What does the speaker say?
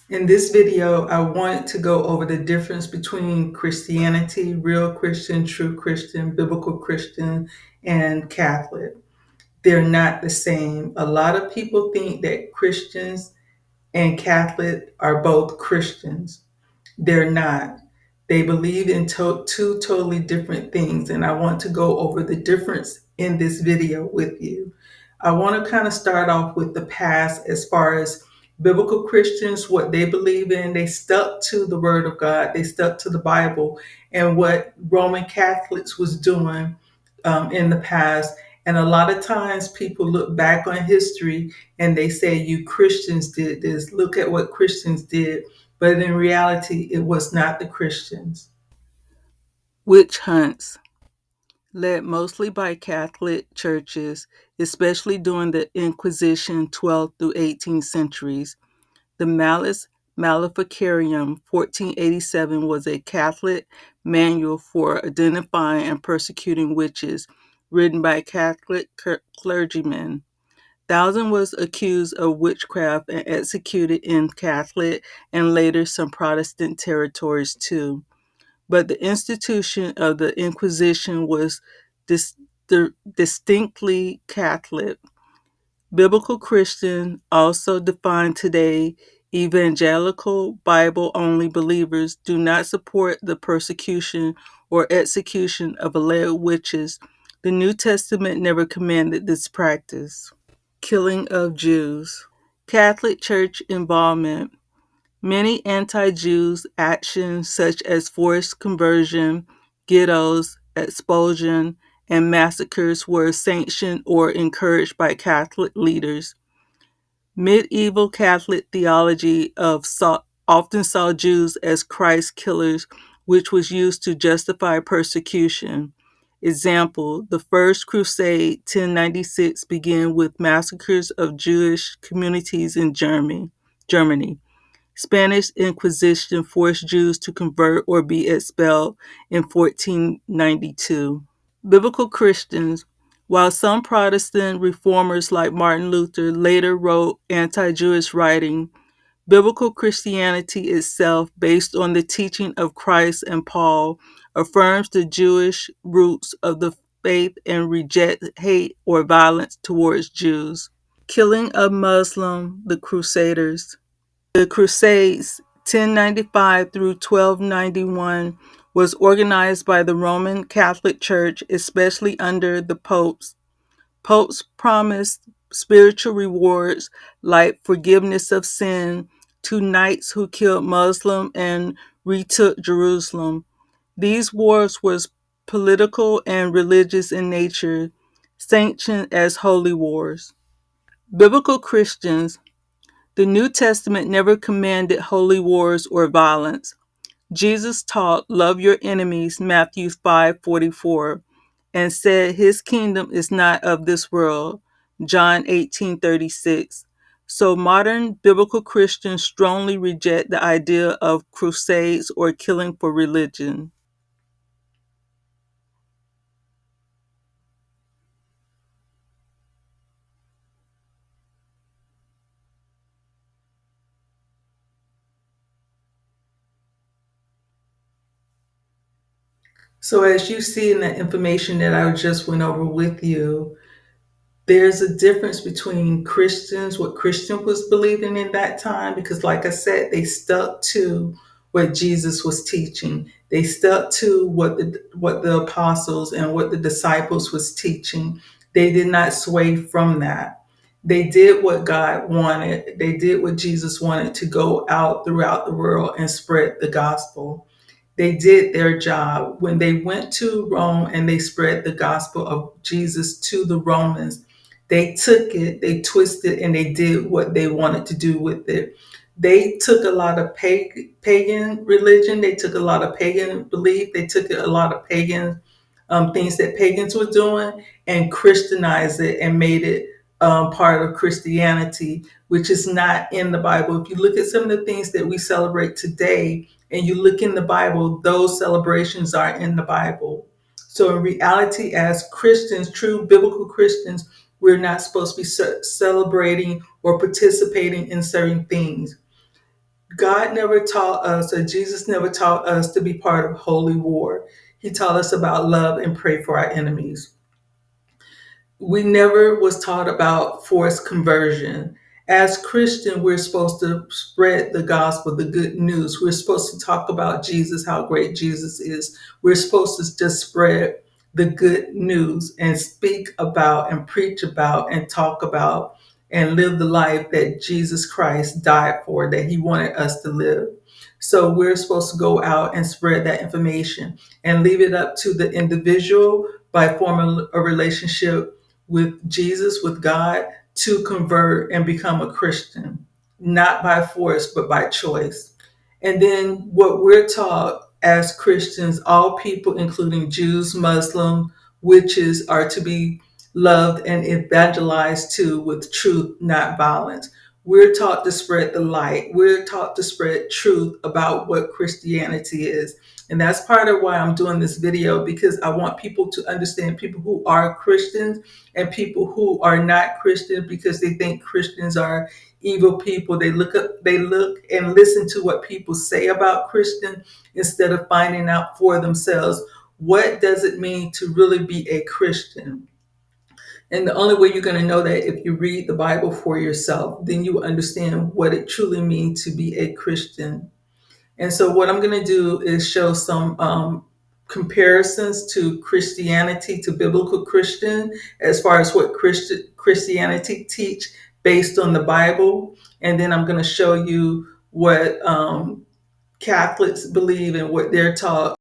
In this video, I want to go over the difference between Christianity, real Christian, true Christian, biblical Christian, and Catholic. They're not the same. A lot of people think that Christians and Catholic are both Christians. They're not. They believe in two totally different things, and I want to go over the difference in this video with you. I want to kind of start off with the past as far as biblical Christians, what they believe in. They stuck to the Word of God, they stuck to the Bible, and what Roman Catholics was doing in the past. And a lot of times people look back on history and they say, you Christians did this, look at what Christians did. But in reality, it was not the Christians. Witch hunts, led mostly by Catholic churches, especially during the Inquisition 12th through 18th centuries. The Malleus Maleficarum 1487 was a Catholic manual for identifying and persecuting witches, written by Catholic clergymen. Thousands was accused of witchcraft and executed in Catholic and later some Protestant territories too. But the institution of the Inquisition was distinctly Catholic. Biblical Christian, also defined today, evangelical Bible-only believers do not support the persecution or execution of alleged witches. The New Testament never commanded this practice. Killing of Jews. Catholic Church involvement. Many anti-Jews actions such as forced conversion, ghettos, expulsion, and massacres were sanctioned or encouraged by Catholic leaders. Medieval Catholic theology often saw Jews as Christ killers, which was used to justify persecution. Example, the First Crusade, 1096, began with massacres of Jewish communities in Germany. Spanish Inquisition forced Jews to convert or be expelled in 1492. Biblical Christians, while some Protestant reformers like Martin Luther later wrote anti-Jewish writing, biblical Christianity itself, based on the teaching of Christ and Paul, affirms the Jewish roots of the faith and rejects hate or violence towards Jews. Killing of Muslim, the Crusaders. The Crusades, 1095 through 1291, was organized by the Roman Catholic Church, especially under the popes. Popes promised spiritual rewards like forgiveness of sin to knights who killed Muslims and retook Jerusalem. These wars were political and religious in nature, sanctioned as holy wars. Biblical Christians, the New Testament never commanded holy wars or violence. Jesus taught, love your enemies, Matthew 5:44, and said his kingdom is not of this world, John 18:36. So modern biblical Christians strongly reject the idea of crusades or killing for religion. So as you see in the information that I just went over with you, there's a difference between Christians, what Christian was believing in that time, because like I said, they stuck to what Jesus was teaching. They stuck to what the apostles and what the disciples was teaching. They did not sway from that. They did what God wanted. They did what Jesus wanted, to go out throughout the world and spread the gospel. They did their job. When they went to Rome and they spread the gospel of Jesus to the Romans, they took it, they twisted, and they did what they wanted to do with it. They took a lot of pagan religion, they took a lot of pagan belief, they took a lot of pagan things that pagans were doing and Christianized it and made it part of Christianity, which is not in the Bible. If you look at some of the things that we celebrate today and you look in the Bible, those celebrations are in the Bible. So in reality, as Christians, true biblical Christians, we're not supposed to be celebrating or participating in certain things. God never taught us, or Jesus never taught us to be part of holy war. He taught us about love and pray for our enemies. We never was taught about forced conversion. As Christian, we're supposed to spread the gospel, the good news. We're supposed to talk about Jesus, how great Jesus is. We're supposed to just spread the good news and speak about and preach about and talk about and live the life that Jesus Christ died for, that he wanted us to live. So we're supposed to go out and spread that information and leave it up to the individual by forming a relationship with Jesus, with God, to convert and become a Christian, not by force, but by choice. And then what we're taught as Christians, all people, including Jews, Muslim, witches, are to be loved and evangelized to with truth, not violence. We're taught to spread the light. We're taught to spread truth about what Christianity is. And that's part of why I'm doing this video, because I want people to understand, people who are Christians and people who are not Christian, because they think Christians are evil people. They look and listen to what people say about Christian instead of finding out for themselves, what does it mean to really be a Christian? And the only way you're going to know that if you read the Bible for yourself, then you understand what it truly means to be a Christian. And so what I'm going to do is show some comparisons to Christianity, to biblical Christian, as far as what Christianity teach based on the Bible. And then I'm going to show you what Catholics believe and what they're taught